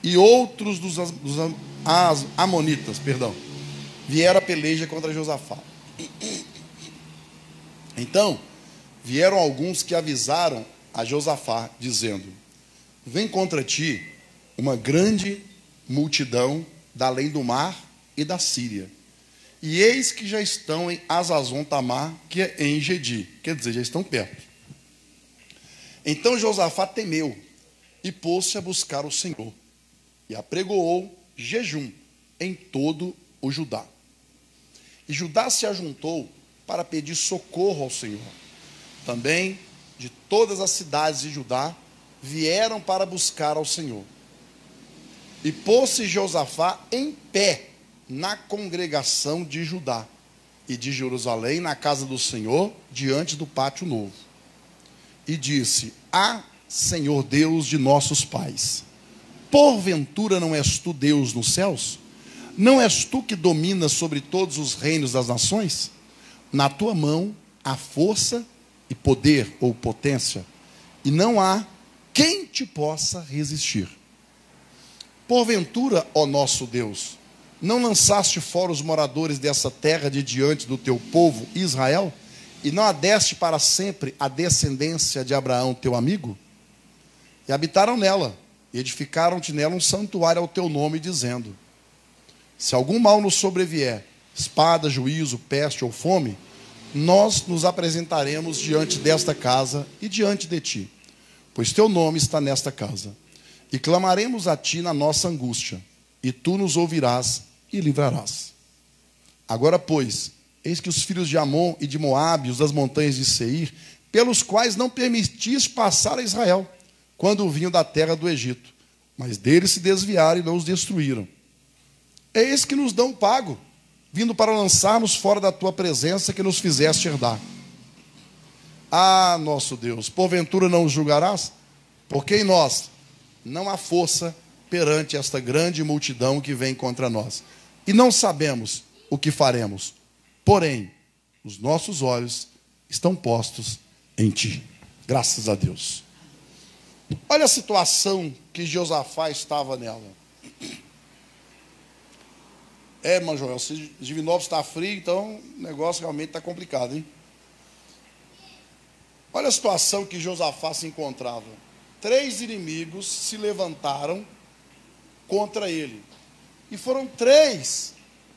e outros dos amonitas, vieram a peleja contra Josafá. Então, vieram alguns que avisaram a Josafá, dizendo: vem contra ti uma grande multidão da além do mar e da Síria. E eis que já estão em Hazazon Tamar, que é em Engedi. Quer dizer, já estão perto. Então Josafá temeu e pôs-se a buscar o Senhor. E apregoou jejum em todo o Judá. E Judá se ajuntou para pedir socorro ao Senhor. Também de todas as cidades de Judá vieram para buscar ao Senhor. E pôs-se Josafá em pé na congregação de Judá e de Jerusalém, na casa do Senhor, diante do pátio novo. E disse: Senhor Deus de nossos pais, porventura não és tu Deus nos céus? Não és tu que dominas sobre todos os reinos das nações? Na tua mão há força e poder ou potência, e não há quem te possa resistir. Porventura, ó nosso Deus, não lançaste fora os moradores dessa terra de diante do teu povo Israel, e não adeste para sempre a descendência de Abraão, teu amigo? E habitaram nela, e edificaram-te nela um santuário ao teu nome, dizendo: se algum mal nos sobrevier, espada, juízo, peste ou fome, nós nos apresentaremos diante desta casa e diante de ti, pois teu nome está nesta casa. E clamaremos a ti na nossa angústia, e tu nos ouvirás e livrarás. Agora, pois, eis que os filhos de Amon e de Moabe, os das montanhas de Seir, pelos quais não permitiste passar a Israel, quando vinham da terra do Egito, mas deles se desviaram e não os destruíram. Eis que nos dão pago, vindo para lançarmos fora da tua presença, que nos fizeste herdar. Nosso Deus, porventura não os julgarás? Porque em nós não há força perante esta grande multidão que vem contra nós. E não sabemos o que faremos. Porém, os nossos olhos estão postos em ti. Graças a Deus. Olha a situação que Josafá estava nela. Irmão Joel, se Divinópolis está frio, então o negócio realmente está complicado, hein? Olha a situação que Josafá se encontrava. 3 inimigos se levantaram contra ele. E foram 3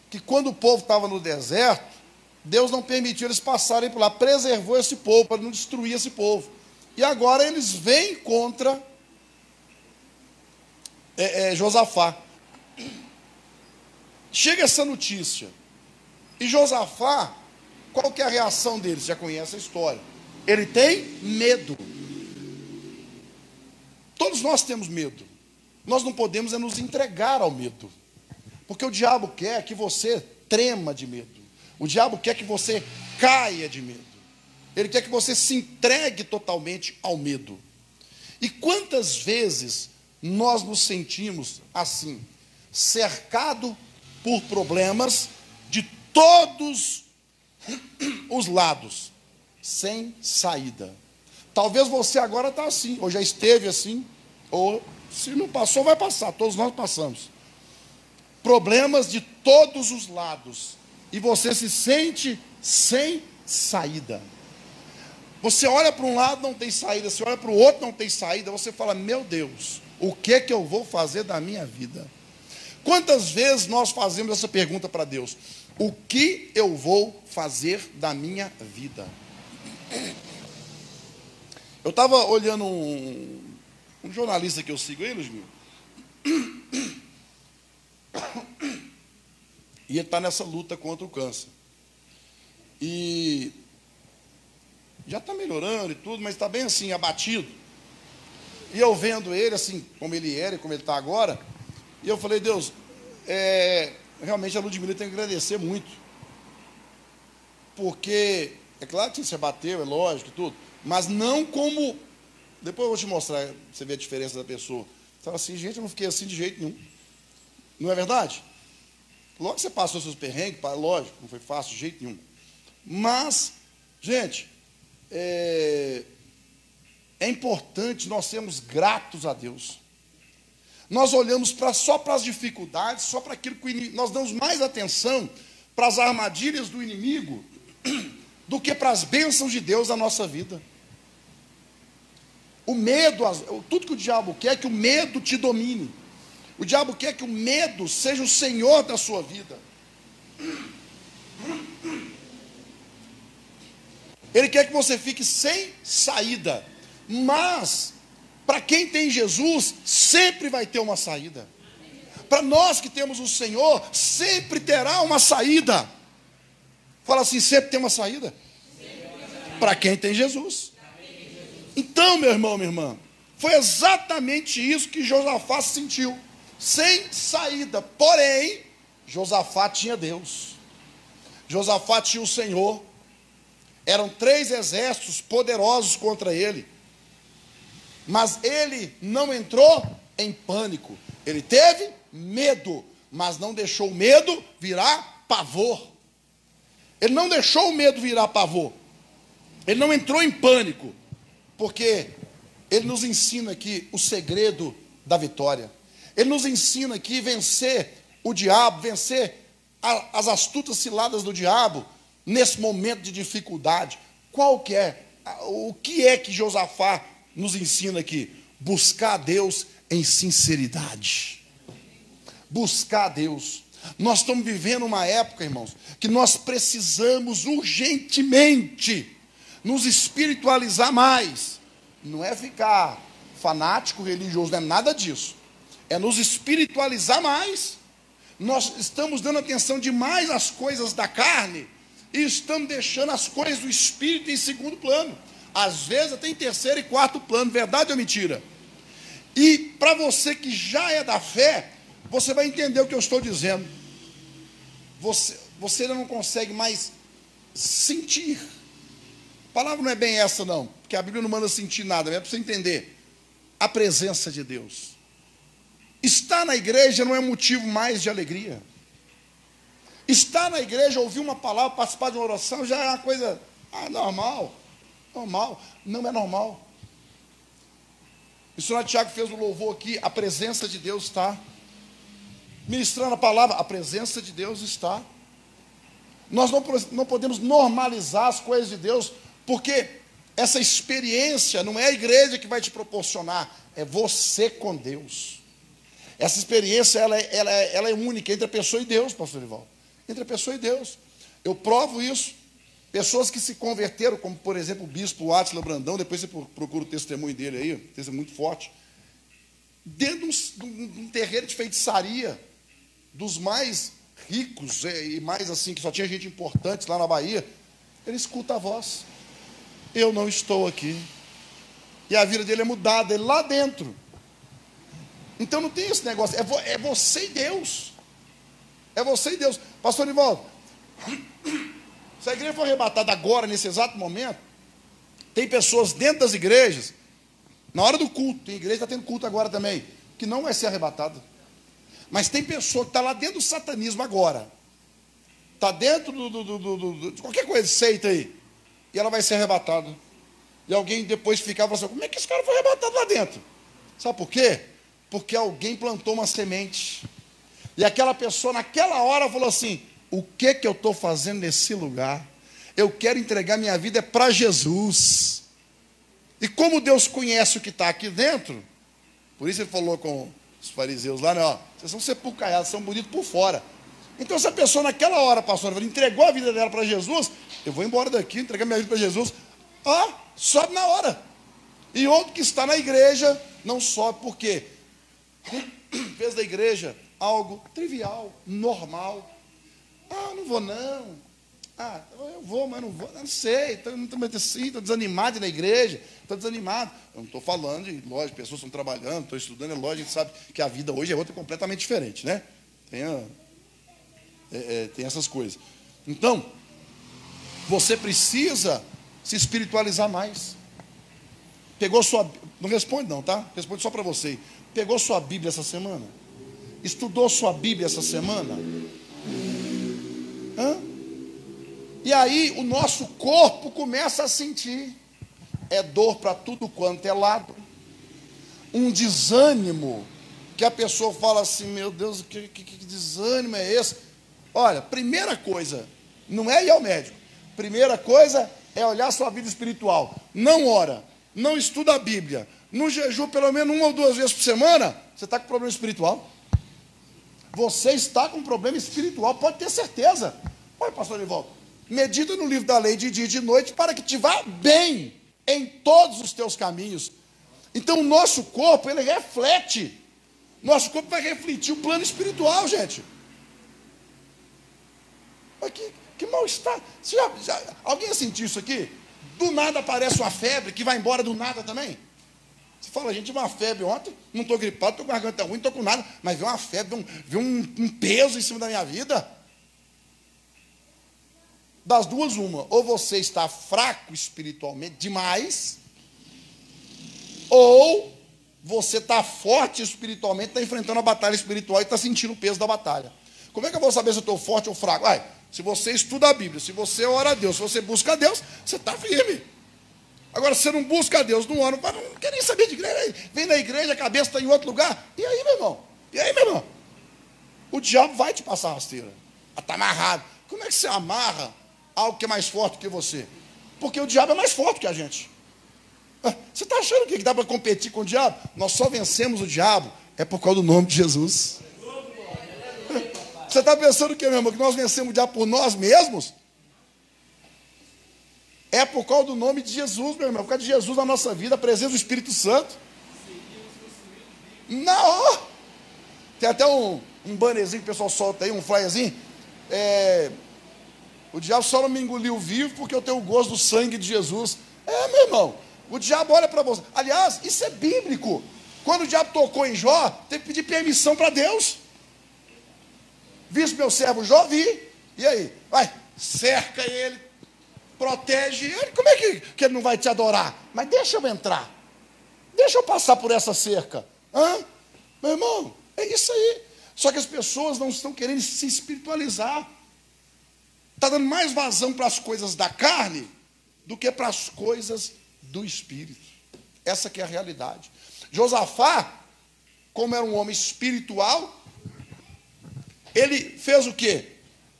que, quando o povo estava no deserto, Deus não permitiu eles passarem por lá, preservou esse povo, para não destruir esse povo. E agora eles vêm contra Josafá. Chega essa notícia. E Josafá, qual que é a reação deles? Já conhece a história. Ele tem medo. Todos nós temos medo. Nós não podemos nos entregar ao medo. Porque o diabo quer que você trema de medo. O diabo quer que você caia de medo. Ele quer que você se entregue totalmente ao medo. E quantas vezes nós nos sentimos assim, cercado por problemas de todos os lados, sem saída. Talvez você agora está assim, ou já esteve assim, ou se não passou, vai passar, todos nós passamos. Problemas de todos os lados, e você se sente sem saída. Você olha para um lado, não tem saída, você olha para o outro, não tem saída, você fala: meu Deus, o que é que eu vou fazer da minha vida? Quantas vezes nós fazemos essa pergunta para Deus? O que eu vou fazer da minha vida? Eu estava olhando um jornalista que eu sigo, ele, Ludmila, e ele está nessa luta contra o câncer. E já está melhorando e tudo, mas está bem assim, abatido. E eu vendo ele assim, como ele era e como ele está agora, e eu falei: Deus, realmente a Ludmila tem que agradecer muito. Porque, é claro que você bateu, é lógico e tudo, mas não como... Depois eu vou te mostrar, você vê a diferença da pessoa. Você fala assim: gente, eu não fiquei assim de jeito nenhum. Não é verdade? Logo que você passou seus perrengues, lógico, não foi fácil de jeito nenhum. Mas, gente, é importante nós sermos gratos a Deus. Nós olhamos só para as dificuldades, só para aquilo que o inimigo, nós damos mais atenção para as armadilhas do inimigo do que para as bênçãos de Deus na nossa vida. O medo, tudo que o diabo quer é que o medo te domine. O diabo quer que o medo seja o senhor da sua vida. Ele quer que você fique sem saída. Mas, para quem tem Jesus, sempre vai ter uma saída. Para nós que temos o Senhor, sempre terá uma saída. Fala assim, sempre tem uma saída. Para quem tem Jesus. Então, meu irmão, minha irmã, foi exatamente isso que Josafá sentiu. Sem saída. Porém, Josafá tinha Deus. Josafá tinha o Senhor. Eram 3 exércitos poderosos contra ele. Mas ele não entrou em pânico. Ele teve medo, mas não deixou o medo virar pavor. Ele não deixou o medo virar pavor. Ele não entrou em pânico, porque ele nos ensina aqui o segredo da vitória. Ele nos ensina aqui vencer o diabo, vencer as astutas ciladas do diabo nesse momento de dificuldade. Qual que é? O que é que Josafá nos ensina aqui? Buscar a Deus em sinceridade. Buscar a Deus. Nós estamos vivendo uma época, irmãos, que nós precisamos urgentemente nos espiritualizar mais. Não é ficar fanático, religioso, não é nada disso. É nos espiritualizar mais. Nós estamos dando atenção demais às coisas da carne e estamos deixando as coisas do espírito em segundo plano. Às vezes até em terceiro e quarto plano, verdade ou mentira? E para você que já é da fé, você vai entender o que eu estou dizendo. Você não consegue mais sentir. A palavra não é bem essa não, porque a Bíblia não manda sentir nada, é para você entender. A presença de Deus. Estar na igreja não é motivo mais de alegria. Estar na igreja, ouvir uma palavra, participar de uma oração, já é uma coisa normal. Normal. Não é normal. O senhor Tiago fez um louvor aqui, a presença de Deus está. Ministrando a palavra, a presença de Deus está. Nós não podemos normalizar as coisas de Deus, porque essa experiência não é a igreja que vai te proporcionar, é você com Deus. Essa experiência, ela é única entre a pessoa e Deus, pastor Ivaldo. Entre a pessoa e Deus. Eu provo isso. Pessoas que se converteram, como por exemplo o bispo Átila Brandão, depois você procura o testemunho dele aí, um testemunho muito forte. Dentro de um terreiro de feitiçaria, dos mais ricos e mais assim, que só tinha gente importante lá na Bahia, ele escuta a voz. Eu não estou aqui. E a vida dele é mudada, ele lá dentro. Então não tem esse negócio, é você e Deus. É você e Deus. Pastor Ivaldo, se a igreja for arrebatada agora, nesse exato momento, tem pessoas dentro das igrejas, na hora do culto, tem igreja que está tendo culto agora também, que não vai ser arrebatada. Mas tem pessoa que está lá dentro do satanismo agora, está dentro de qualquer coisa, seita aí, e ela vai ser arrebatada. E alguém depois ficava assim, como é que esse cara foi arrebatado lá dentro? Sabe por quê? Porque alguém plantou uma semente. E aquela pessoa naquela hora falou assim, o que eu estou fazendo nesse lugar? Eu quero entregar minha vida para Jesus. E como Deus conhece o que está aqui dentro, por isso ele falou com os fariseus lá, né, ó, vocês são sepulcaiados, são bonitos por fora. Então essa pessoa naquela hora, pastor, ela entregou a vida dela para Jesus, eu vou embora daqui, entregar minha vida para Jesus, sobe na hora. E outro que está na igreja, não sobe, por quê? Fez da igreja algo trivial, normal. Não vou não. Eu vou, mas não vou. Não sei, estou desanimado na igreja, estou desanimado. Eu não estou falando de, lógico, pessoas estão trabalhando, estou estudando, é lógico, a gente sabe que a vida hoje é outra completamente diferente, né? Tem essas coisas. Então, você precisa se espiritualizar mais. Pegou sua... Não responde não, tá? Responde só para você. Pegou sua Bíblia essa semana? Estudou sua Bíblia essa semana? E aí o nosso corpo começa a sentir. É dor para tudo quanto é lado. Um desânimo que a pessoa fala assim, meu Deus, que desânimo é esse? Olha, primeira coisa, não é ir ao médico. Primeira coisa é olhar a sua vida espiritual. Não ora, não estuda a Bíblia, não jejua pelo menos 1 ou 2 vezes por semana, você está com problema espiritual. Você está com problema espiritual, pode ter certeza. Olha, pastor Nivaldo, medita no livro da lei de dia e de noite para que te vá bem em todos os teus caminhos. Então o nosso corpo, ele reflete. Nosso corpo vai refletir o plano espiritual, gente. Olha que mal-estar. Alguém sentiu isso aqui? Do nada aparece uma febre que vai embora do nada também. Você fala, gente, tive uma febre ontem, não estou gripado, estou com a garganta ruim, não estou com nada, mas veio uma febre, veio um peso em cima da minha vida. Das duas, uma, ou você está fraco espiritualmente demais, ou você está forte espiritualmente, está enfrentando a batalha espiritual e está sentindo o peso da batalha. Como é que eu vou saber se eu estou forte ou fraco? Se você estuda a Bíblia, se você ora a Deus, se você busca a Deus, você está firme. Agora, se você não busca a Deus, não ora, não quer nem saber de igreja, vem na igreja, a cabeça está em outro lugar. E aí, meu irmão? E aí, meu irmão? O diabo vai te passar rasteira. Está amarrado. Como é que você amarra algo que é mais forte que você? Porque o diabo é mais forte que a gente. Você está achando que dá para competir com o diabo? Nós só vencemos o diabo é por causa do nome de Jesus. Você está pensando que, meu irmão, que nós vencemos o diabo por nós mesmos? É por causa do nome de Jesus, meu irmão. Por causa de Jesus na nossa vida, a presença do Espírito Santo. Não! Tem até um bannerzinho que o pessoal solta aí, um flyerzinho. O diabo só não me engoliu vivo porque eu tenho o gosto do sangue de Jesus. Meu irmão, o diabo olha para você. Aliás, isso é bíblico. Quando o diabo tocou em Jó, teve que pedir permissão para Deus. Viste meu servo Jó? Vi. E aí? Vai, cerca ele, protege ele. Como é que ele não vai te adorar? Mas deixa eu entrar. Deixa eu passar por essa cerca. Meu irmão, é isso aí. Só que as pessoas não estão querendo se espiritualizar. Está dando mais vazão para as coisas da carne do que para as coisas do Espírito. Essa que é a realidade. Josafá, como era um homem espiritual, ele fez o quê?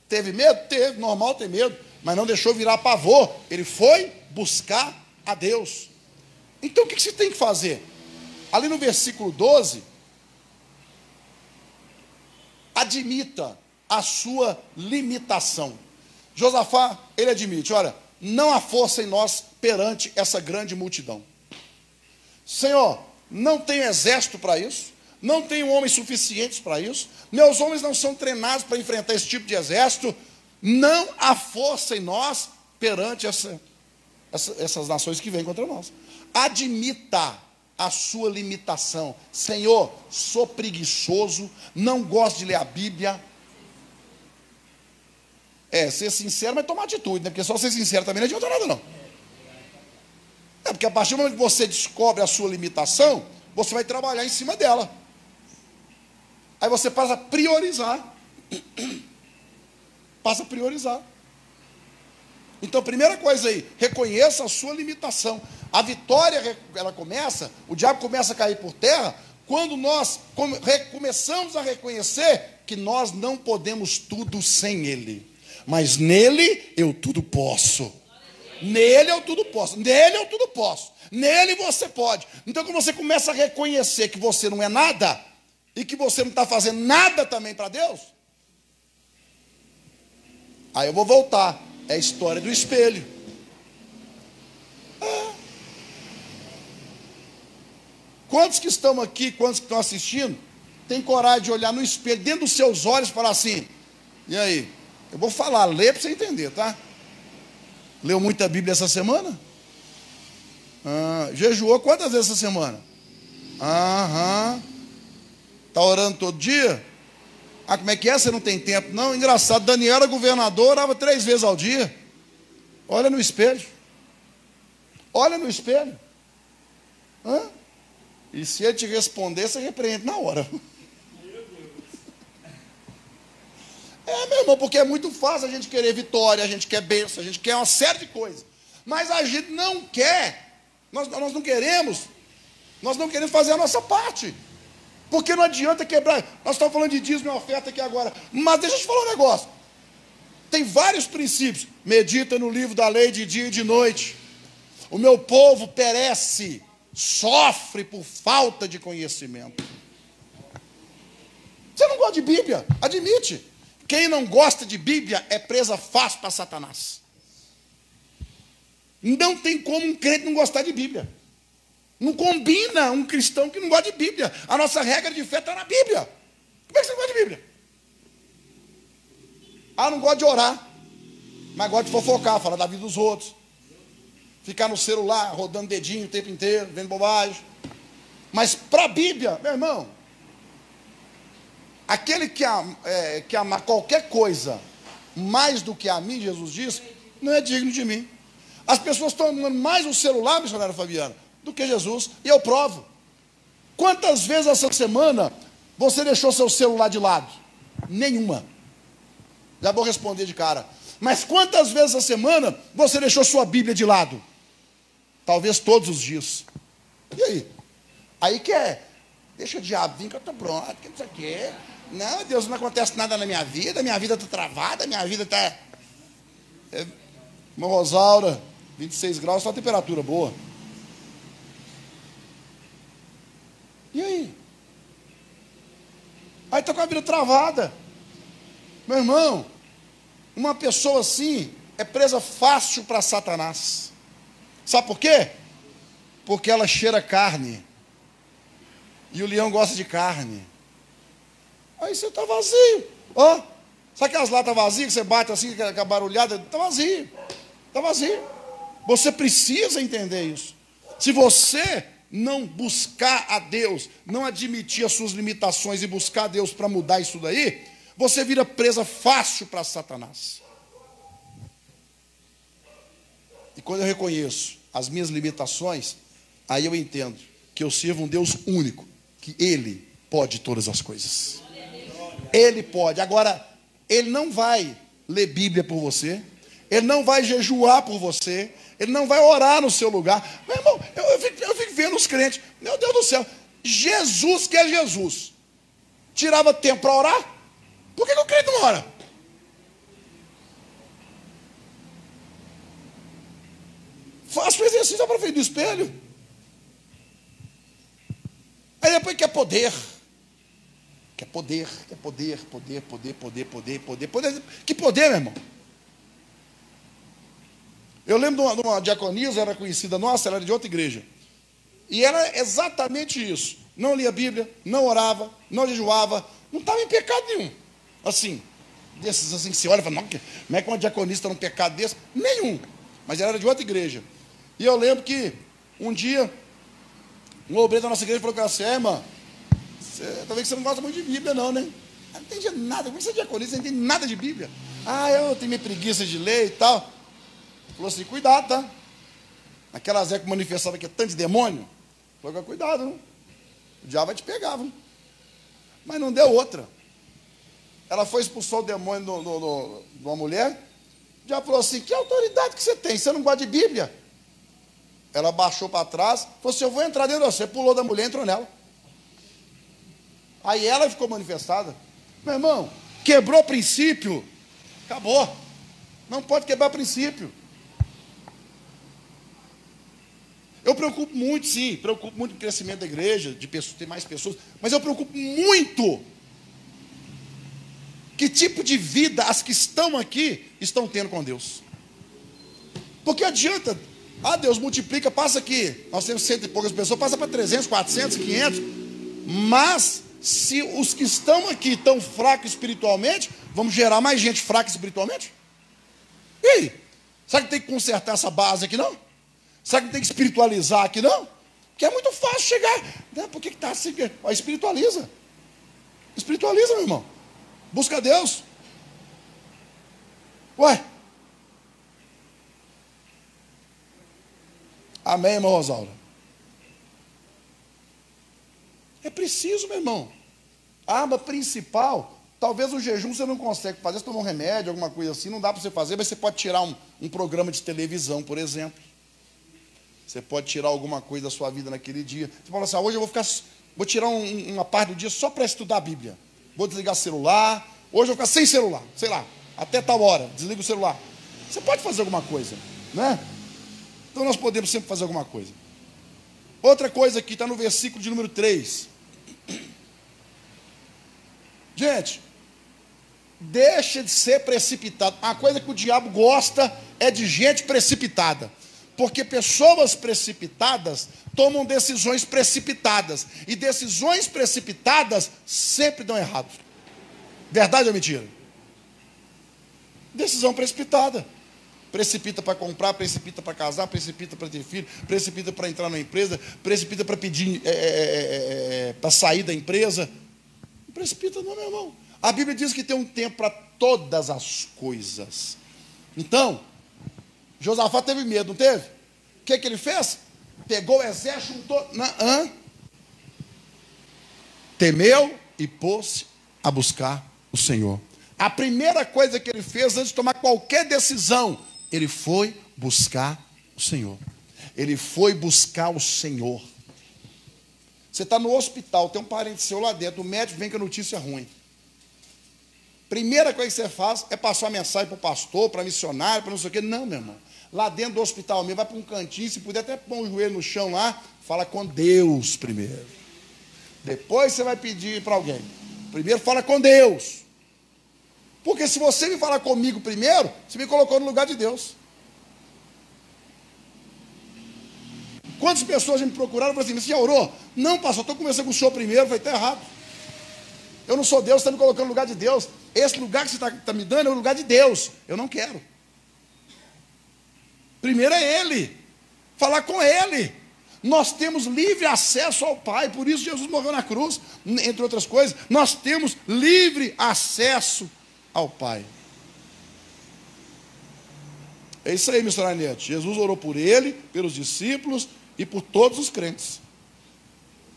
Teve medo? Teve, normal ter medo, mas não deixou virar pavor. Ele foi buscar a Deus. Então o que você tem que fazer? Ali no versículo 12, admita a sua limitação. Josafá, ele admite, olha, não há força em nós perante essa grande multidão. Senhor, não tenho exército para isso, não tenho homens suficientes para isso, meus homens não são treinados para enfrentar esse tipo de exército, não há força em nós perante essas nações que vêm contra nós. Admita a sua limitação. Senhor, sou preguiçoso, não gosto de ler a Bíblia. Ser sincero, mas tomar atitude, né? Porque só ser sincero também não adianta nada, não. Porque a partir do momento que você descobre a sua limitação, você vai trabalhar em cima dela. Aí você passa a priorizar. Passa a priorizar. Então, primeira coisa aí, reconheça a sua limitação. A vitória, ela começa, o diabo começa a cair por terra, quando nós começamos a reconhecer que nós não podemos tudo sem Ele. Mas nele eu tudo posso. Nele eu tudo posso. Nele eu tudo posso. Nele você pode. Então, quando você começa a reconhecer que você não é nada, e que você não está fazendo nada também para Deus, aí eu vou voltar. É a história do espelho. Quantos que estão aqui, quantos que estão assistindo, tem coragem de olhar no espelho, dentro dos seus olhos, e falar assim, e aí? Eu vou falar, lê para você entender, tá? Leu muita Bíblia essa semana? Jejuou quantas vezes essa semana? Está orando todo dia? Como é que é? Você não tem tempo? Não, engraçado, Daniel era governador, orava 3 vezes ao dia. Olha no espelho. Olha no espelho. E se ele te responder, você repreende na hora. Meu irmão, porque é muito fácil a gente querer vitória, a gente quer bênção, a gente quer uma série de coisas. Mas a gente não quer, nós não queremos fazer a nossa parte. Porque não adianta quebrar. Nós estamos falando de dízimo e oferta aqui agora. Mas deixa eu te falar um negócio. Tem vários princípios. Medita no livro da lei de dia e de noite. O meu povo perece, sofre por falta de conhecimento. Você não gosta de Bíblia? Admite. Quem não gosta de Bíblia é presa fácil para Satanás. Não tem como um crente não gostar de Bíblia. Não combina um cristão que não gosta de Bíblia. A nossa regra de fé está na Bíblia. Como é que você não gosta de Bíblia? Ah, não gosta de orar, mas gosta de fofocar, falar da vida dos outros. Ficar no celular, rodando dedinho o tempo inteiro, vendo bobagem. Mas para a Bíblia, meu irmão, aquele que amar qualquer coisa mais do que a mim, Jesus disse, não é digno de mim. As pessoas estão amando mais o celular, missionário Fabiano, do que Jesus, e eu provo. Quantas vezes essa semana você deixou seu celular de lado? Nenhuma. Já vou responder de cara. Mas quantas vezes essa semana você deixou sua Bíblia de lado? Talvez todos os dias. E aí? Aí que é, deixa o diabo vir que eu estou pronto, que não sei o quê. Não, Deus, não acontece nada na minha vida está travada, minha vida está... Irmã Rosaura, 26 graus, só temperatura boa. E aí? Aí está com a vida travada. Meu irmão, uma pessoa assim é presa fácil para Satanás. Sabe por quê? Porque ela cheira carne. E o leão gosta de carne. Aí você está vazio. Ó, sabe aquelas latas vazias que você bate assim, com a barulhada? Está vazio. Está vazio. Você precisa entender isso. Se você não buscar a Deus, não admitir as suas limitações e buscar a Deus para mudar isso daí, você vira presa fácil para Satanás. E quando eu reconheço as minhas limitações, aí eu entendo que eu sirvo um Deus único, que Ele pode todas as coisas. Ele pode. Agora, Ele não vai ler Bíblia por você, Ele não vai jejuar por você, Ele não vai orar no seu lugar. Meu irmão, eu fico vendo os crentes, meu Deus do céu, Jesus, que é Jesus, tirava tempo para orar? Por que o crente não ora? Faça o exercício para frente do espelho. Aí depois quer poder. Quer poder. Que poder, meu irmão? Eu lembro de uma diaconisa, era conhecida nossa, ela era de outra igreja. E era exatamente isso. Não lia a Bíblia, não orava, não jejuava, não estava em pecado nenhum. Assim, desses assim que você olha e fala, não, como é que uma diaconista está num pecado desse? Nenhum. Mas ela era de outra igreja. E eu lembro que um dia, um obreiro da nossa igreja falou com ela assim, irmã, talvez você não gosta muito de Bíblia não, né? Eu não entendi nada, como você é diaconista, você não entende nada de Bíblia. Ah, eu tenho minha preguiça de ler e tal. Falou assim, cuidado, tá? Aquela Zé que manifestava que é tanto de demônio, falou, cuidado, não? O diabo vai te pegar, viu? Mas não deu outra. Ela foi expulsar o demônio de uma mulher, o diabo falou assim, que autoridade que você tem? Você não gosta de Bíblia? Ela baixou para trás, falou assim, eu vou entrar dentro de você, pulou da mulher e entrou nela. Aí ela ficou manifestada. Meu irmão, quebrou princípio, acabou. Não pode quebrar princípio. Eu preocupo muito, sim, preocupo muito com o crescimento da igreja, de pessoas, ter mais pessoas, mas eu preocupo muito que tipo de vida as que estão aqui estão tendo com Deus. Porque adianta, Deus multiplica, passa aqui, nós temos 100 e poucas pessoas, passa para 300, 400, 500, mas se os que estão aqui estão fracos espiritualmente, vamos gerar mais gente fraca espiritualmente? E aí? Será que tem que consertar essa base aqui não? Será que tem que espiritualizar aqui não? Porque é muito fácil chegar. Por que está assim? Espiritualiza. Espiritualiza, meu irmão. Busca Deus. Ué. Amém, irmão Rosaura? É preciso, meu irmão. A arma principal, talvez o jejum você não consegue fazer, você toma um remédio, alguma coisa assim, não dá para você fazer, mas você pode tirar um programa de televisão, por exemplo. Você pode tirar alguma coisa da sua vida naquele dia. Você fala assim, hoje eu vou ficar vou tirar uma parte do dia só para estudar a Bíblia. Vou desligar o celular. Hoje eu vou ficar sem celular, sei lá, até tal hora, desliga o celular. Você pode fazer alguma coisa, né? Então nós podemos sempre fazer alguma coisa. Outra coisa aqui, está no versículo de número 3. Gente, deixa de ser precipitado. A coisa que o diabo gosta é de gente precipitada. Porque pessoas precipitadas tomam decisões precipitadas. E decisões precipitadas sempre dão errado. Verdade ou mentira? Decisão precipitada. Precipita para comprar, precipita para casar, precipita para ter filho, precipita para entrar na empresa, precipita para pedir, para sair da empresa. Não precipita não, meu irmão. A Bíblia diz que tem um tempo para todas as coisas. Então, Josafá teve medo, não teve? O que ele fez? Pegou o exército, temeu e pôs-se a buscar o Senhor. A primeira coisa que ele fez antes de tomar qualquer decisão, ele foi buscar o Senhor. Ele foi buscar o Senhor. Você está no hospital, tem um parente seu lá dentro, o médico vem com a notícia ruim. Primeira coisa que você faz é passar uma mensagem para o pastor, para missionário, para não sei o quê. Não, meu irmão. Lá dentro do hospital mesmo, vai para um cantinho, se puder até pôr o joelho no chão lá, fala com Deus primeiro. Depois você vai pedir para alguém. Primeiro fala com Deus. Porque se você me falar comigo primeiro, você me colocou no lugar de Deus. Quantas pessoas já me procuraram e falaram assim, você já orou? Não, pastor, estou conversando com o senhor primeiro. Eu falei, está errado. Eu não sou Deus, você está me colocando no lugar de Deus. Esse lugar que você está me dando é o lugar de Deus. Eu não quero. Primeiro é Ele. Falar com Ele. Nós temos livre acesso ao Pai. Por isso Jesus morreu na cruz. Entre outras coisas, nós temos livre acesso ao Pai. É isso aí, missionário Neto. Jesus orou por ele, pelos discípulos e por todos os crentes.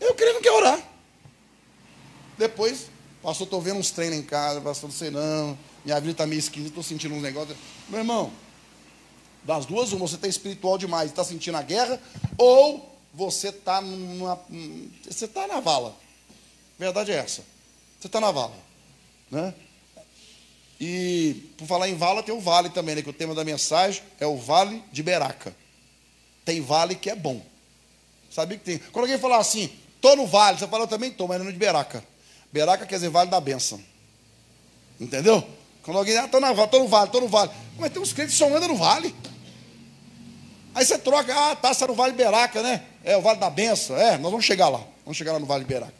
Eu creio não quer orar. Depois, pastor, estou vendo uns treinos em casa, pastor, não sei não, minha vida está meio esquisita, estou sentindo uns negócios. Meu irmão, das duas, uma, você está espiritual demais, está sentindo a guerra, ou você está na vala. A verdade é essa. Você está na vala. Né? E, por falar em vala, tem o vale também, né? Que o tema da mensagem é o Vale de Beraca. Tem vale que é bom. Sabia que tem? Quando alguém falar assim, estou no vale, você fala, eu também estou, mas não de Beraca. Beraca quer dizer vale da bênção. Entendeu? Quando alguém, estou no vale. Mas tem uns crentes que só andam no vale. Aí você troca, está no Vale Beraca, né? É o Vale da Bênção. Nós vamos chegar lá. Vamos chegar lá no Vale Beraca.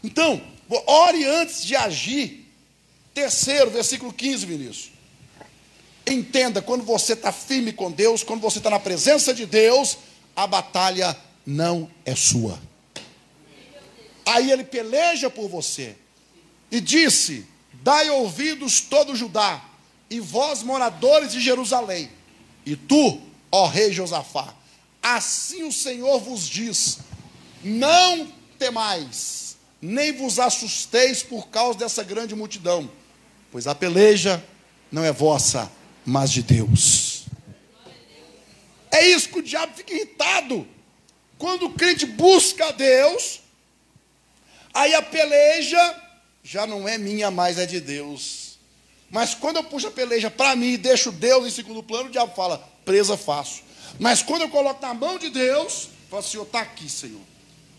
Então, ore antes de agir. Terceiro, versículo 15, Vinícius. Entenda, quando você está firme com Deus, quando você está na presença de Deus, a batalha não é sua. Aí ele peleja por você. E disse, dai ouvidos todo Judá, e vós moradores de Jerusalém, e tu, ó rei Josafá, assim o Senhor vos diz, não temais, nem vos assusteis por causa dessa grande multidão, pois a peleja não é vossa, mas de Deus. É isso que o diabo fica irritado. Quando o crente busca a Deus, aí a peleja já não é minha, mas é de Deus. Mas quando eu puxo a peleja para mim e deixo Deus em segundo plano, o diabo fala, presa fácil. Mas quando eu coloco na mão de Deus, falo, Senhor, está aqui, Senhor.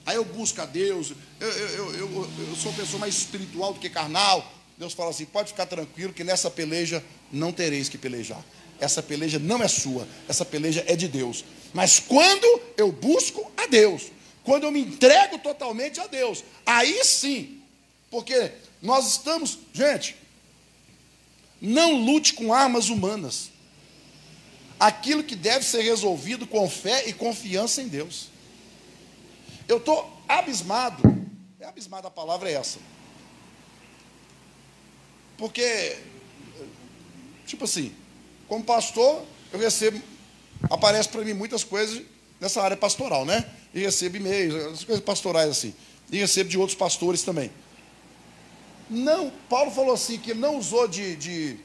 Aí eu busco a Deus, eu sou uma pessoa mais espiritual do que carnal. Deus fala assim, pode ficar tranquilo que nessa peleja não tereis que pelejar. Essa peleja não é sua, essa peleja é de Deus. Mas quando eu busco a Deus, quando eu me entrego totalmente a Deus, aí sim, porque nós estamos, gente, não lute com armas humanas. Aquilo que deve ser resolvido com fé e confiança em Deus. Eu estou abismado, a palavra é essa. Porque, tipo assim, como pastor, eu recebo, aparece para mim muitas coisas nessa área pastoral, né? E recebo e-mails, as coisas pastorais assim. E recebo de outros pastores também. Não, Paulo falou assim, que ele não usou de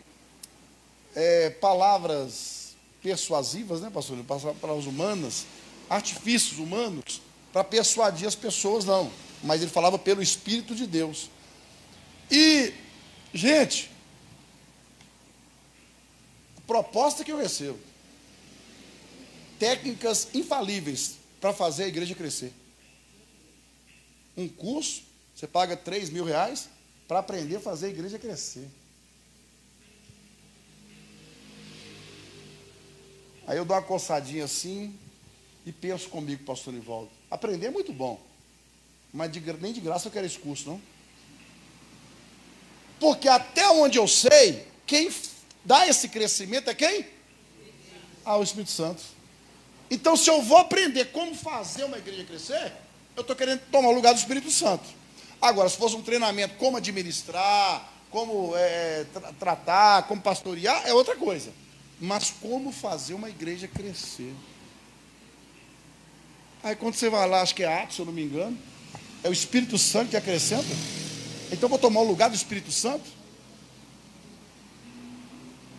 palavras persuasivas, né, pastor? Palavras humanas, artifícios humanos, para persuadir as pessoas, não. mas ele falava pelo Espírito de Deus. E, gente, a proposta que eu recebo, técnicas infalíveis para fazer a igreja crescer. Um curso, você paga R$3.000 para aprender a fazer a igreja crescer. Aí eu dou uma coçadinha assim e penso comigo, pastor Nivaldo, aprender é muito bom, mas nem de graça eu quero esse curso, não. Porque até onde eu sei, quem dá esse crescimento é quem? O Espírito Santo. Então, se eu vou aprender como fazer uma igreja crescer, eu estou querendo tomar o lugar do Espírito Santo. Agora, se fosse um treinamento como administrar, como tratar, como pastorear, é outra coisa. Mas como fazer uma igreja crescer? Aí quando você vai lá, acho que é Atos, se eu não me engano, é o Espírito Santo que acrescenta. Então eu vou tomar o lugar do Espírito Santo?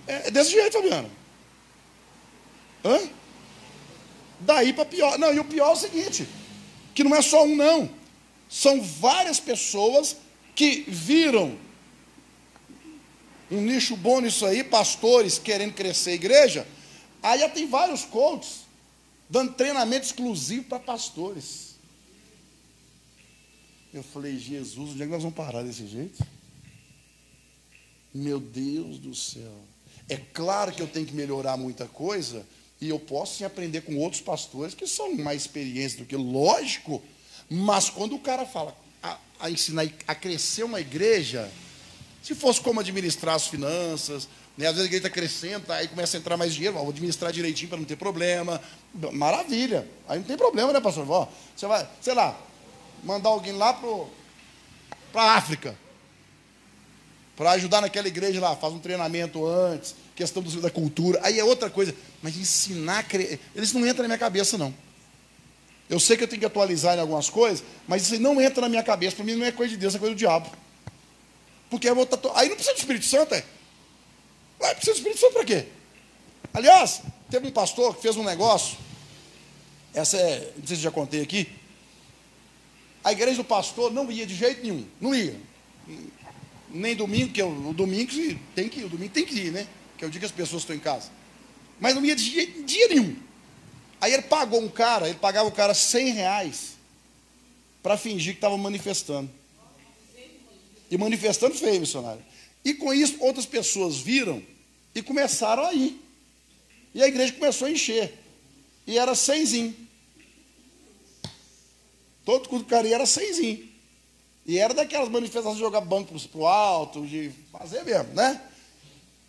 É desse jeito, Fabiano. Daí para pior. Não, e o pior é o seguinte, que não é só um, não. São várias pessoas que viram um nicho bom nisso aí, pastores querendo crescer a igreja. Aí já tem vários coaches dando treinamento exclusivo para pastores. Eu falei, Jesus, onde é que nós vamos parar desse jeito? Meu Deus do céu. É claro que eu tenho que melhorar muita coisa, e eu posso sim aprender com outros pastores que são mais experientes do que, lógico, mas quando o cara fala a ensinar a crescer uma igreja, se fosse como administrar as finanças, né, às vezes a igreja está crescendo, aí começa a entrar mais dinheiro, vou administrar direitinho para não ter problema, maravilha, aí não tem problema, né, pastor? Você vai, sei lá, mandar alguém lá para a África, para ajudar naquela igreja lá, faz um treinamento antes, questão da cultura, aí é outra coisa, mas ensinar, eles não entram na minha cabeça, não. Eu sei que eu tenho que atualizar em algumas coisas, mas isso aí não entra na minha cabeça, para mim não é coisa de Deus, é coisa do diabo. Porque aí não precisa do Espírito Santo, precisa do Espírito Santo para quê? Aliás, teve um pastor que fez um negócio, não sei se já contei aqui, a igreja do pastor não ia de jeito nenhum, não ia. Nem domingo, que o domingo tem que ir, né? Que é o dia que as pessoas estão em casa. Mas não ia de dia nenhum. Aí ele pagava o cara R$100 para fingir que estava manifestando. E manifestando feio, missionário. E com isso, outras pessoas viram e começaram a ir. E a igreja começou a encher. E era 100zinho. Todo culto do cara era 100zinho. E era daquelas manifestações de jogar banco para o alto, de fazer mesmo, né?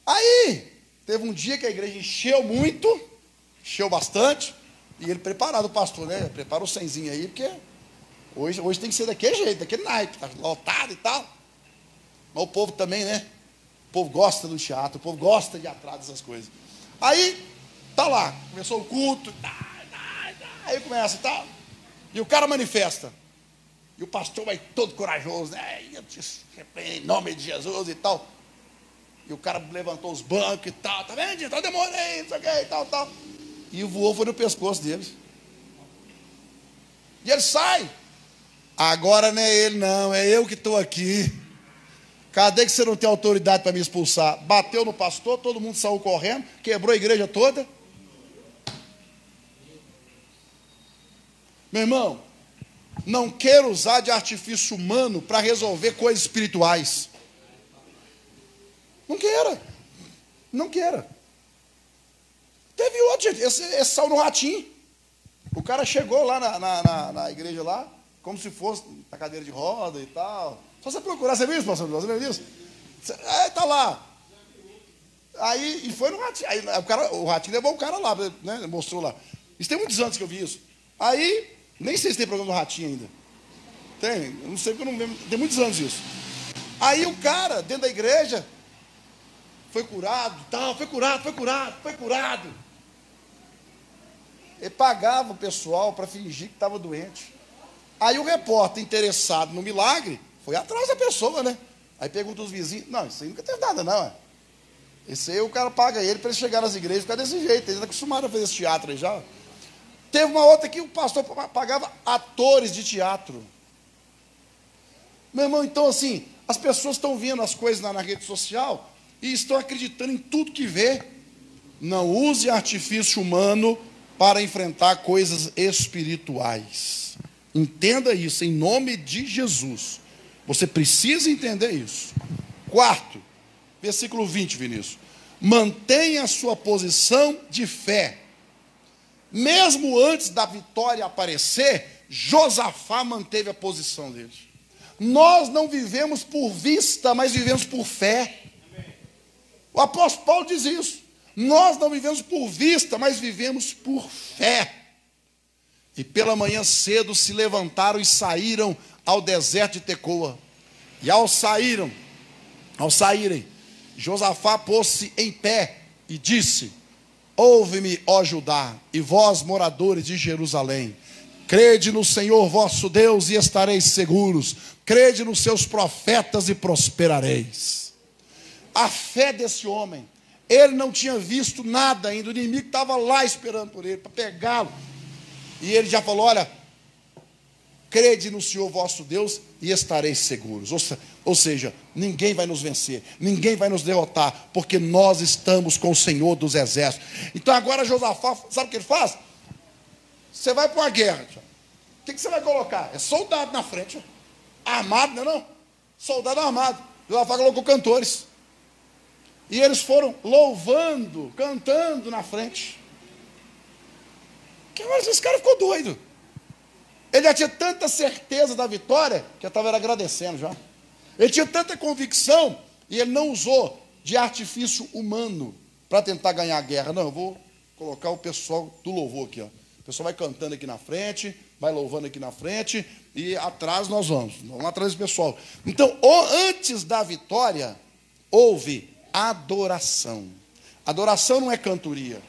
Aí, teve um dia que a igreja encheu muito, encheu bastante, e ele preparado, o pastor, né? Prepara o 100zinho aí, porque hoje tem que ser daquele jeito, daquele naipe, tá lotado e tal. Mas o povo também, né? O povo gosta do teatro, o povo gosta de ir atrás dessas coisas. Aí, tá lá, começou o culto, aí começa e tal, e o cara manifesta. E o pastor vai todo corajoso, né? Em nome de Jesus e tal. E o cara levantou os bancos e tal, tá vendo? Então demorei, não sei o que e tal. E voou, foi no pescoço deles. E ele sai. Agora não é ele, não, é eu que estou aqui. Cadê que você não tem autoridade para me expulsar? Bateu no pastor, todo mundo saiu correndo, quebrou a igreja toda. Meu irmão, não quero usar de artifício humano para resolver coisas espirituais. Não queira. Teve outro, gente, esse saiu no ratinho. O cara chegou lá na igreja lá, como se fosse na cadeira de roda e tal. Só você procurar, você viu isso, pastor? Você viu isso? Tá lá. Aí, e foi no ratinho. Aí, o ratinho levou o cara lá, né? Mostrou lá. Isso tem muitos anos que eu vi isso. Aí, nem sei se tem programa do ratinho ainda. Tem, eu não sei porque eu não lembro. Tem muitos anos isso. Aí o cara, dentro da igreja, foi curado, tal, foi curado. Ele pagava o pessoal para fingir que estava doente. Aí o repórter, interessado no milagre, foi atrás da pessoa, né? Aí pergunta os vizinhos, não, isso aí nunca teve nada, não, Esse aí o cara paga ele para ele chegar nas igrejas, ficar desse jeito, eles estão acostumados a fazer esse teatro aí já. Teve uma outra que o pastor pagava atores de teatro. Meu irmão, então assim, as pessoas estão vendo as coisas na rede social e estão acreditando em tudo que vê. Não use artifício humano para enfrentar coisas espirituais. Entenda isso, em nome de Jesus. Você precisa entender isso. Quarto, versículo 20, Vinícius. Mantenha a sua posição de fé. Mesmo antes da vitória aparecer, Josafá manteve a posição dele. Nós não vivemos por vista, mas vivemos por fé. O apóstolo Paulo diz isso. Nós não vivemos por vista, mas vivemos por fé. E pela manhã cedo se levantaram e saíram ao deserto de Tecoa. E ao saírem, Josafá pôs-se em pé e disse: ouve-me, ó Judá, e vós, moradores de Jerusalém. Crede no Senhor vosso Deus e estareis seguros. Crede nos seus profetas e prosperareis. A fé desse homem, ele não tinha visto nada ainda, o inimigo estava lá esperando por ele, para pegá-lo. E ele já falou: olha, crede no Senhor vosso Deus e estareis seguros. Ou seja, ninguém vai nos vencer, ninguém vai nos derrotar, porque nós estamos com o Senhor dos exércitos. Então agora Josafá, sabe o que ele faz? Você vai para uma guerra, o que você vai colocar? É soldado na frente, armado, não é não? Soldado armado. Josafá colocou cantores. E eles foram louvando, cantando na frente. Que esse cara ficou doido. Ele já tinha tanta certeza da vitória, que eu estava agradecendo já. Ele tinha tanta convicção, e ele não usou de artifício humano para tentar ganhar a guerra. Não, eu vou colocar o pessoal do louvor aqui, ó. O pessoal vai cantando aqui na frente, vai louvando aqui na frente, e atrás nós vamos atrás do pessoal. Então, antes da vitória, houve adoração. Adoração não é cantoria.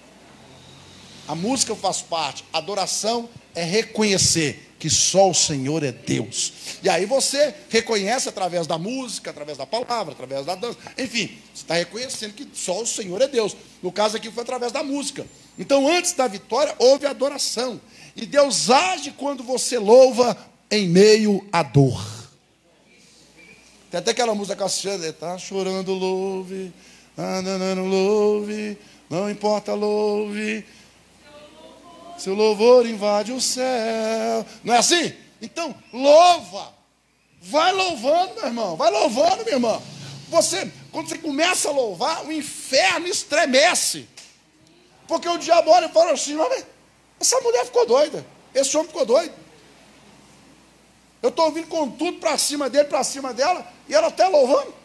A música faz parte. Adoração é reconhecer que só o Senhor é Deus. E aí você reconhece através da música, através da palavra, através da dança. Enfim, você está reconhecendo que só o Senhor é Deus. No caso aqui foi através da música. Então, antes da vitória, houve adoração. E Deus age quando você louva em meio à dor. Tem até aquela música Cassiano, está chorando, louve, andando, louve, não importa, louve. Seu louvor invade o céu. Não é assim? Então, louva. Vai louvando, meu irmão. Vai louvando, minha irmã. Quando você começa a louvar, o inferno estremece. Porque o diabo olha e fala assim: essa mulher ficou doida. Esse homem ficou doido. Eu estou ouvindo com tudo para cima dele, para cima dela, e ela até louvando.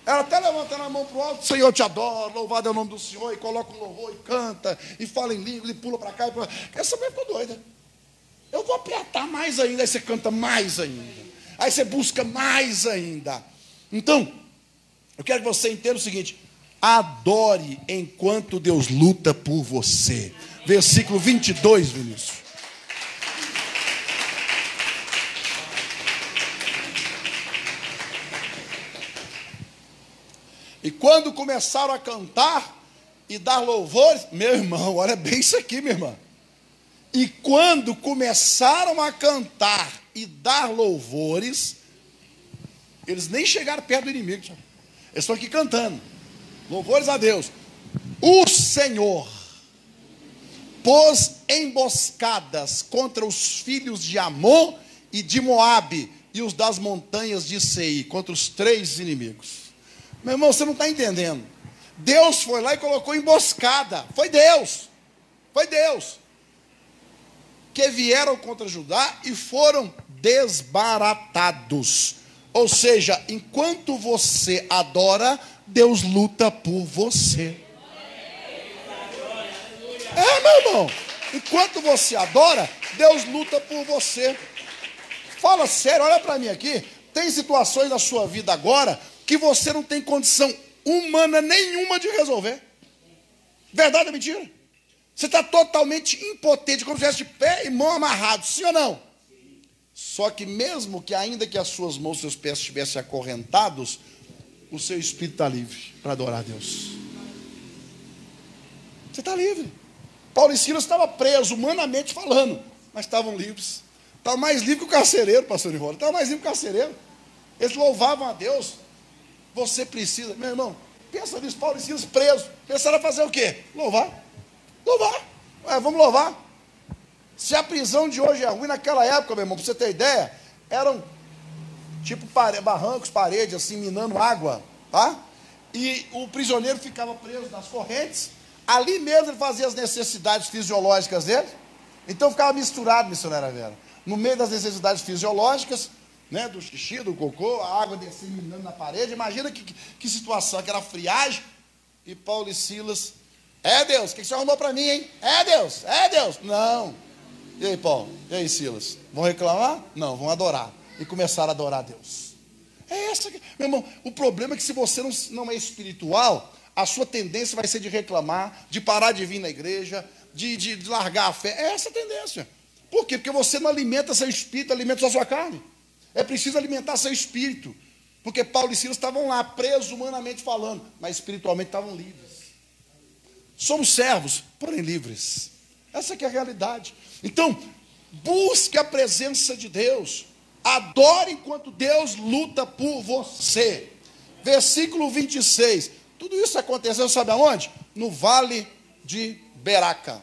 Ela até levantando a mão para o alto: Senhor, eu te adoro, louvado é o nome do Senhor, e coloca um louvor, e canta, e fala em língua, e pula para cá, e para lá. Essa mulher ficou doida. Eu vou apertar mais ainda, aí você canta mais ainda, aí você busca mais ainda. Então, eu quero que você entenda o seguinte: adore enquanto Deus luta por você. Versículo 22, Vinícius. E quando começaram a cantar e dar louvores, meu irmão, olha bem isso aqui, minha irmã. E quando começaram a cantar e dar louvores, eles nem chegaram perto do inimigo. Eles estão aqui cantando. Louvores a Deus. O Senhor pôs emboscadas contra os filhos de Amon e de Moabe e os das montanhas de Seir, contra os 3 inimigos. Meu irmão, você não está entendendo. Deus foi lá e colocou emboscada. Foi Deus. Foi Deus. Que vieram contra Judá e foram desbaratados. Ou seja, enquanto você adora, Deus luta por você. Meu irmão. Enquanto você adora, Deus luta por você. Fala sério, olha para mim aqui. Tem situações na sua vida agora que você não tem condição humana nenhuma de resolver. Verdade ou mentira? Você está totalmente impotente, como se estivesse de pé e mão amarrado, sim ou não? Sim. Só que mesmo que ainda que as suas mãos e seus pés estivessem acorrentados, o seu espírito está livre para adorar a Deus. Você está livre. Paulo e Silas estavam presos, humanamente falando, mas estavam livres. Estavam mais livres que o carcereiro, pastor Nicola. Estavam mais livres que o carcereiro. Eles louvavam a Deus. Você precisa, meu irmão, pensa nisso, Paulo e Silas presos. Pensaram a fazer o quê? Louvar. Louvar. Vamos louvar. Se a prisão de hoje é ruim, naquela época, meu irmão, para você ter ideia, eram tipo barrancos, paredes, assim, minando água, tá? E o prisioneiro ficava preso nas correntes. Ali mesmo ele fazia as necessidades fisiológicas dele. Então ficava misturado, missionária Vera. No meio das necessidades fisiológicas, né, do xixi, do cocô, a água descendo minando na parede. Imagina que situação, aquela friagem. E Paulo e Silas, Deus, o que você arrumou para mim, hein? Deus, Não. E aí, Paulo? E aí, Silas? Vão reclamar? Não, vão adorar. E começaram a adorar a Deus. Meu irmão, o problema é que se você não é espiritual, a sua tendência vai ser de reclamar, de parar de vir na igreja, de largar a fé. É essa a tendência. Por quê? Porque você não alimenta seu espírito, alimenta só sua carne. É preciso alimentar seu espírito. Porque Paulo e Silas estavam lá, presos humanamente falando, mas espiritualmente estavam livres. Somos servos, porém livres. Essa que é a realidade. Então, busque a presença de Deus. Adore enquanto Deus luta por você. Versículo 26. Tudo isso aconteceu, sabe aonde? No vale de Beraca.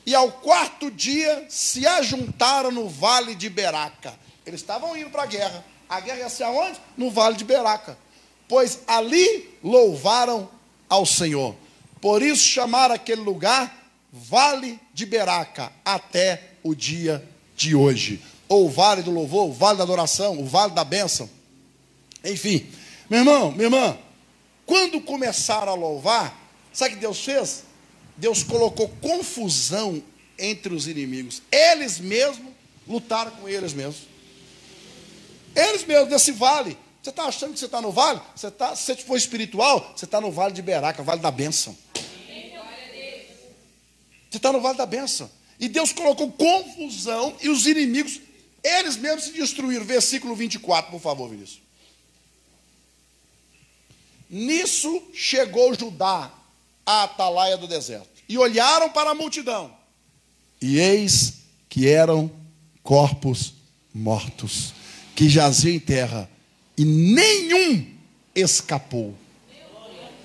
E ao quarto dia se ajuntaram no vale de Beraca. Eles estavam indo para a guerra. A guerra ia ser aonde? No vale de Beraca. Pois ali louvaram ao Senhor. Por isso chamaram aquele lugar Vale de Beraca até o dia de hoje. Ou o vale do louvor, o vale da adoração, o vale da bênção. Enfim, meu irmão, minha irmã, quando começaram a louvar, sabe o que Deus fez? Deus colocou confusão entre os inimigos. Eles mesmos lutaram com eles mesmos. Eles mesmos, nesse vale. Você está achando que você está no vale? Se você for espiritual, você está no vale de Beraca, vale da bênção. Você está no vale da bênção. E Deus colocou confusão e os inimigos, eles mesmos se destruíram. Versículo 24, por favor, Vinícius. Nisso chegou Judá à atalaia do deserto. E olharam para a multidão. E eis que eram corpos mortos, que jaziam em terra. E nenhum escapou.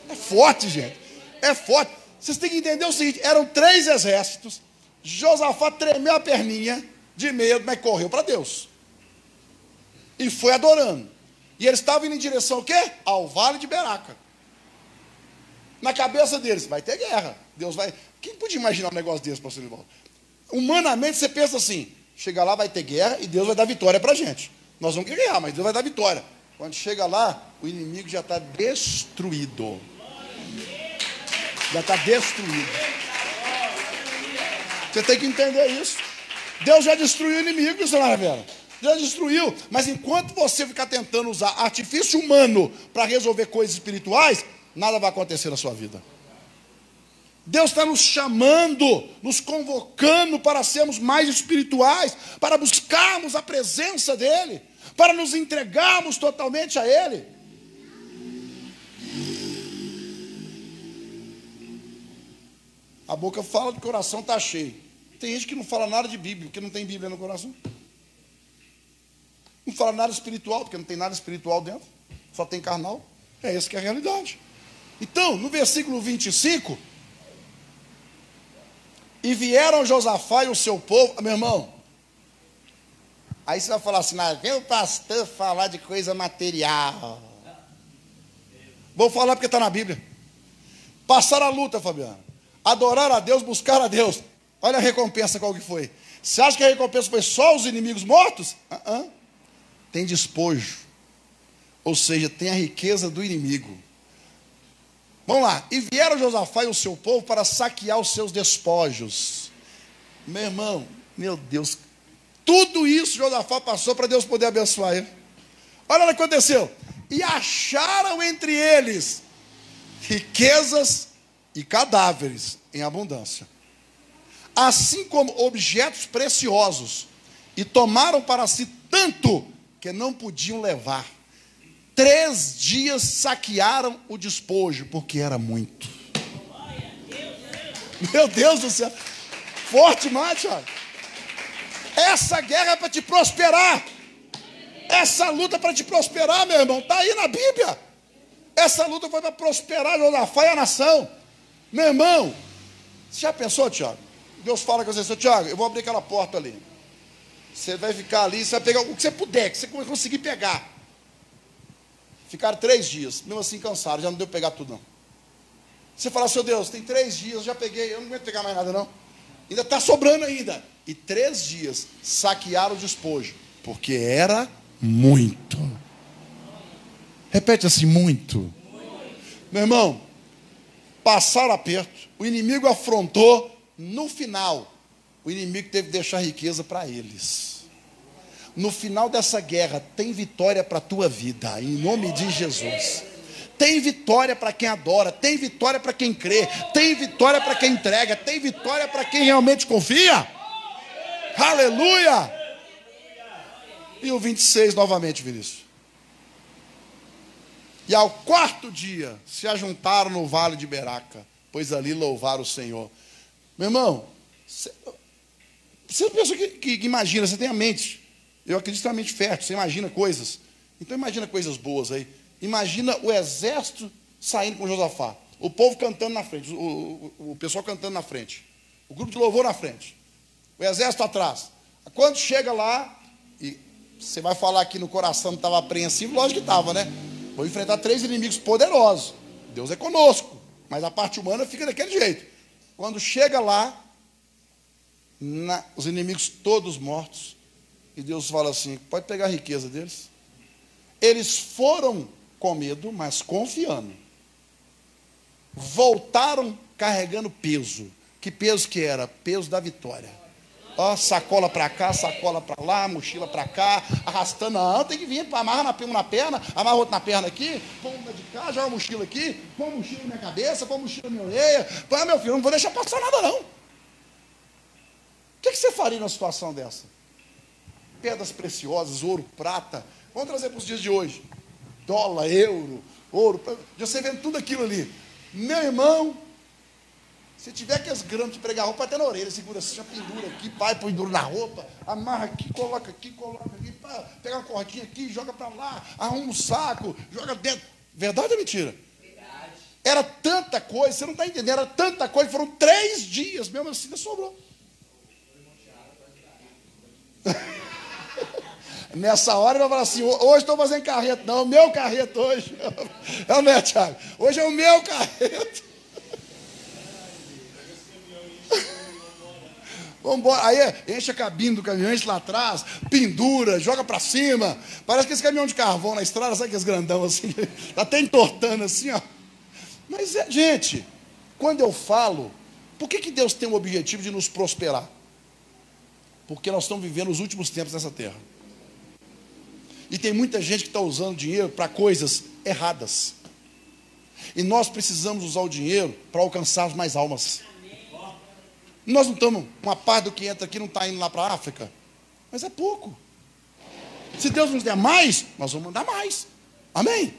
É forte, gente. É forte. Vocês têm que entender o seguinte, eram 3 exércitos, Josafá tremeu a perninha de medo, mas correu para Deus. E foi adorando. E eles estavam indo em direção ao quê? Ao vale de Beraca. Na cabeça deles, vai ter guerra. Deus vai... Quem podia imaginar um negócio desse, pastor Livaldo? Humanamente você pensa assim, chega lá vai ter guerra e Deus vai dar vitória para a gente. Nós vamos guerrear, mas Deus vai dar vitória. Quando chega lá, o inimigo já está destruído. Já está destruído. Você tem que entender isso. Deus já destruiu o inimigo, missionária Vera. Já destruiu. Mas enquanto você ficar tentando usar artifício humano para resolver coisas espirituais, nada vai acontecer na sua vida. Deus está nos chamando, nos convocando para sermos mais espirituais, para buscarmos a presença dEle, para nos entregarmos totalmente a Ele. A boca fala que o coração está cheio. Tem gente que não fala nada de Bíblia, porque não tem Bíblia no coração. Não fala nada espiritual, porque não tem nada espiritual dentro. Só tem carnal. É essa que é a realidade. Então, no versículo 25... E vieram Josafá e o seu povo... Meu irmão, aí você vai falar assim, vem o pastor falar de coisa material. Vou falar porque está na Bíblia. Passar a luta, Fabiano. Adorar a Deus, buscar a Deus. Olha a recompensa qual que foi. Você acha que a recompensa foi só os inimigos mortos? Tem despojo. Ou seja, tem a riqueza do inimigo. Vamos lá. E vieram Josafá e o seu povo para saquear os seus despojos. Meu irmão, meu Deus. Tudo isso Josafá passou para Deus poder abençoar ele. Olha o que aconteceu. E acharam entre eles riquezas e cadáveres em abundância, assim como objetos preciosos, e tomaram para si tanto que não podiam levar. 3 dias saquearam o despojo, porque era muito. Meu Deus do céu. Forte, mate, olha. Essa guerra é para te prosperar. Essa luta para te prosperar, meu irmão, está aí na Bíblia. Essa luta foi para prosperar Josafá e a nação. Meu irmão, você já pensou, Tiago? Deus fala com você, Tiago, eu vou abrir aquela porta ali. Você vai ficar ali, você vai pegar o que você puder, que você conseguir pegar. Ficaram 3 dias, mesmo assim cansaram, já não deu para pegar tudo não. Você fala, seu Deus, tem 3 dias, eu já peguei, eu não aguento pegar mais nada não. Ainda está sobrando ainda. E 3 dias saquearam o despojo, porque era muito. Repete assim, muito. Meu irmão, passaram aperto, o inimigo afrontou, no final, o inimigo teve que deixar riqueza para eles. No final dessa guerra, tem vitória para a tua vida, em nome de Jesus. Tem vitória para quem adora, tem vitória para quem crê, tem vitória para quem entrega, tem vitória para quem realmente confia. Aleluia! E o 26 novamente, Vinícius. E ao 4º dia, se ajuntaram no vale de Beraca, pois ali louvaram o Senhor. Meu irmão, você pensa que imagina, você tem a mente, eu acredito que tem a mente fértil, você imagina coisas. Então imagina coisas boas aí. Imagina o exército saindo com Josafá, o povo cantando na frente, o pessoal cantando na frente, o grupo de louvor na frente, o exército atrás. Quando chega lá, e você vai falar que no coração não estava apreensivo, lógico que estava, né? Vou enfrentar 3 inimigos poderosos. Deus é conosco, mas a parte humana fica daquele jeito. Quando chega lá, os inimigos todos mortos, e Deus fala assim, pode pegar a riqueza deles. Eles foram com medo, mas confiando. Voltaram carregando peso. Que peso que era? Peso da vitória. Ó, sacola para cá, sacola para lá, mochila para cá, arrastando. Não, tem que vir, amarra uma perna, amarra outra na perna aqui, põe uma de cá, joga a mochila aqui, põe a mochila na minha cabeça, põe a mochila na minha orelha. Põe, meu filho, não vou deixar passar nada não. O que você faria numa situação dessa? Pedras preciosas, ouro, prata. Vamos trazer para os dias de hoje. Dólar, euro, ouro. Você vendo tudo aquilo ali. Meu irmão, se tiver aqueles gramas de pregar roupa até na orelha, segura assim, já pendura aqui, pai, põe duro na roupa, amarra aqui, coloca aqui, pá, pega uma cordinha aqui, joga para lá, arruma um saco, joga dentro. Verdade ou mentira? Verdade. Era tanta coisa, você não está entendendo, era tanta coisa, foram 3 dias, mesmo assim, ainda sobrou. Nessa hora ele vai falar assim, hoje estou fazendo carreto, não, o meu carreto hoje. É o meu, Thiago. Hoje é o meu carreto. Vamos embora. Aí enche a cabine do caminhão, enche lá atrás, pendura, joga para cima. Parece que esse caminhão de carvão na estrada, sabe aqueles grandão assim, está até entortando assim, ó. Mas, gente, quando eu falo, por que Deus tem o objetivo de nos prosperar? Porque nós estamos vivendo os últimos tempos nessa terra. E tem muita gente que está usando dinheiro para coisas erradas. E nós precisamos usar o dinheiro para alcançar mais almas. Nós não estamos, uma parte do que entra aqui não está indo lá para a África. Mas é pouco. Se Deus nos der mais, nós vamos mandar mais. Amém?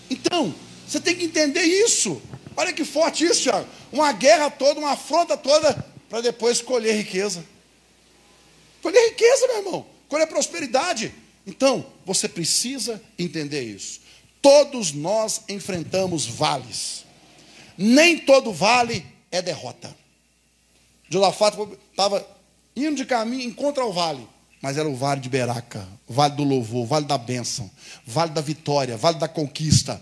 Então, você tem que entender isso. Olha que forte isso, Thiago. Uma guerra toda, uma afronta toda, para depois colher riqueza. Colher riqueza, meu irmão. Colher prosperidade. Então, você precisa entender isso. Todos nós enfrentamos vales. Nem todo vale é derrota. Josafá estava indo de caminho, encontra o vale. Mas era o vale de Beraca, o vale do louvor, o vale da bênção, vale da vitória, vale da conquista.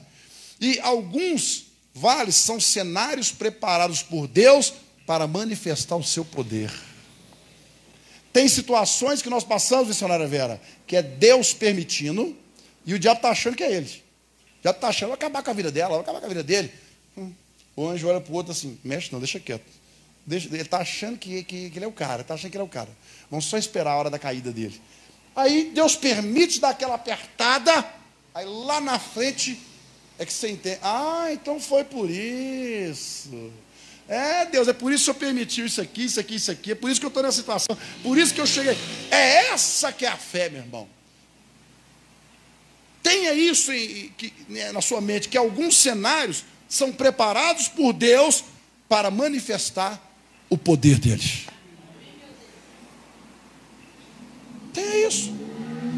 E alguns vales são cenários preparados por Deus para manifestar o seu poder. Tem situações que nós passamos, missionária Vera, que é Deus permitindo, e o diabo está achando que é ele. O diabo está achando, vai acabar com a vida dela, vai acabar com a vida dele. O anjo olha para o outro assim, mexe não, deixa quieto. Ele está achando que ele é o cara, está achando que ele é o cara. Vamos só esperar a hora da caída dele. Aí Deus permite dar aquela apertada, aí lá na frente é que você entende. Ah, então foi por isso. É, Deus, é por isso que o Senhor permitiu isso aqui, isso aqui, isso aqui. É por isso que eu estou nessa situação. Por isso que eu cheguei. É essa que é a fé, meu irmão. Tenha isso na sua mente, que alguns cenários são preparados por Deus para manifestar o poder deles. Tenha isso.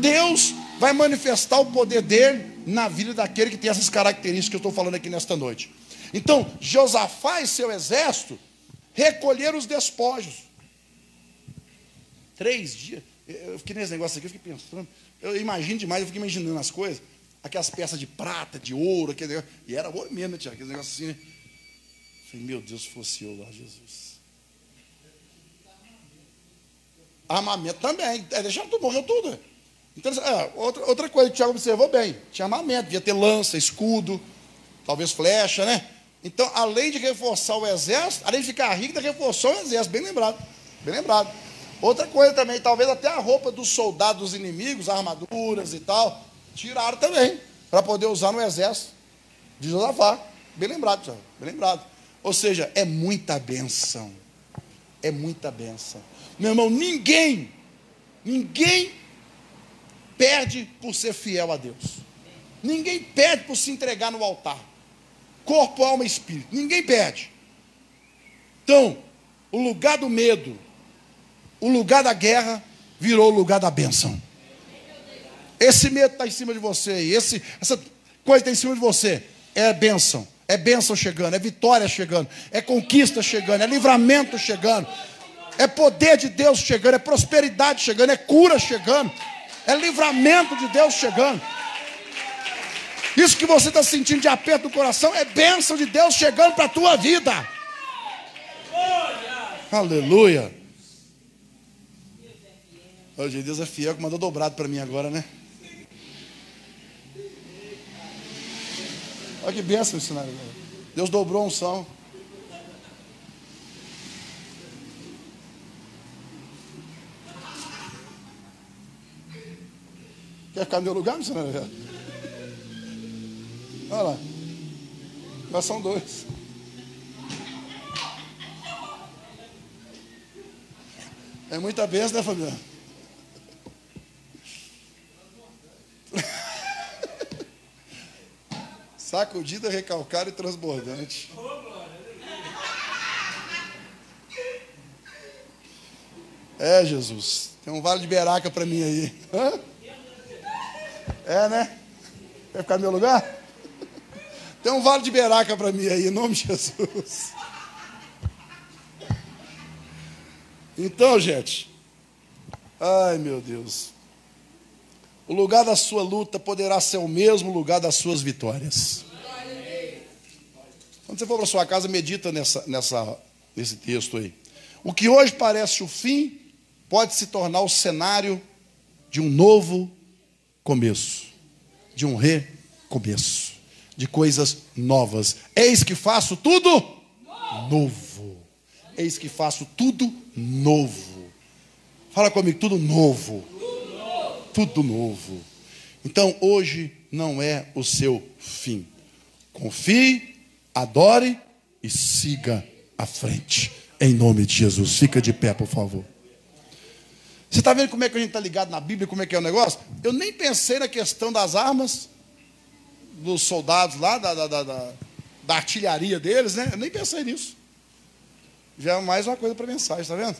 Deus vai manifestar o poder dele na vida daquele que tem essas características que eu estou falando aqui nesta noite. Então, Josafá e seu exército recolheram os despojos. 3 dias. Eu fiquei nesse negócio aqui, eu fiquei pensando. Eu imagino demais, eu fiquei imaginando as coisas. Aquelas peças de prata, de ouro, aquele negócio. E era ouro mesmo, né, Tiago? Aquele negócio assim, né? Eu falei, meu Deus, se fosse eu lá, Jesus. Armamento também. Deixaram tudo, morreu tudo. Então, outra coisa que o Tiago observou bem. Tinha armamento, devia ter lança, escudo, talvez flecha, né? Então, além de reforçar o exército, além de ficar rico, ainda reforçou o exército. Bem lembrado. Bem lembrado. Outra coisa também, talvez até a roupa dos soldados dos inimigos, armaduras e tal, tiraram também, para poder usar no exército de Josafá. Bem lembrado, Tiago. Bem lembrado. Ou seja, é muita bênção. É muita bênção. Meu irmão, ninguém perde por ser fiel a Deus. Ninguém perde por se entregar no altar. Corpo, alma e espírito. Ninguém perde. Então, o lugar do medo, o lugar da guerra, virou o lugar da bênção. Esse medo está em cima de você aí. Essa coisa está em cima de você. É bênção. É bênção chegando. É vitória chegando. É conquista chegando. É livramento chegando. É poder de Deus chegando. É prosperidade chegando. É cura chegando. É livramento de Deus chegando. Isso que você está sentindo de aperto no coração é bênção de Deus chegando para a tua vida. Aleluia. Hoje Deus é fiel, que mandou dobrado para mim agora, né? Olha que bênção esse cenário. Deus dobrou a unção. Quer ficar no meu lugar, missionário? Olha lá. Nós são 2. É muita bênção, né, Fabiano? Sacudida, recalcada e transbordante. É, Jesus. Tem um vale de beraca para mim aí. Hã? É, né? Quer ficar no meu lugar? Tem um vale de beraca para mim aí, em nome de Jesus. Então, gente. Ai, meu Deus. O lugar da sua luta poderá ser o mesmo lugar das suas vitórias. Quando você for para sua casa, medita nesse texto aí. O que hoje parece o fim, pode se tornar o cenário de um novo começo. De um recomeço. De coisas novas. Eis que faço tudo novo. Eis que faço tudo novo. Fala comigo, tudo novo. Tudo novo. Então hoje não é o seu fim. Confie, adore e siga à frente. Em nome de Jesus. Fica de pé, por favor. Você está vendo como é que a gente está ligado na Bíblia, como é que é o negócio? Eu nem pensei na questão das armas, dos soldados lá, da artilharia deles, né? Eu nem pensei nisso. Já é mais uma coisa para mensagem, está vendo?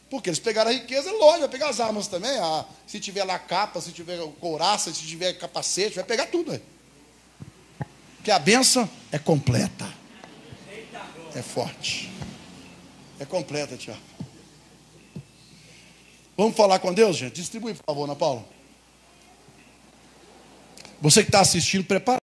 Porque eles pegaram a riqueza, lógico, vai pegar as armas também. Se tiver lá capa, se tiver couraça, se tiver capacete, vai pegar tudo. Porque a bênção é completa. É forte. É completa, Tiago. Vamos falar com Deus, gente? Distribui, por favor, Ana Paula. Você que está assistindo, prepara.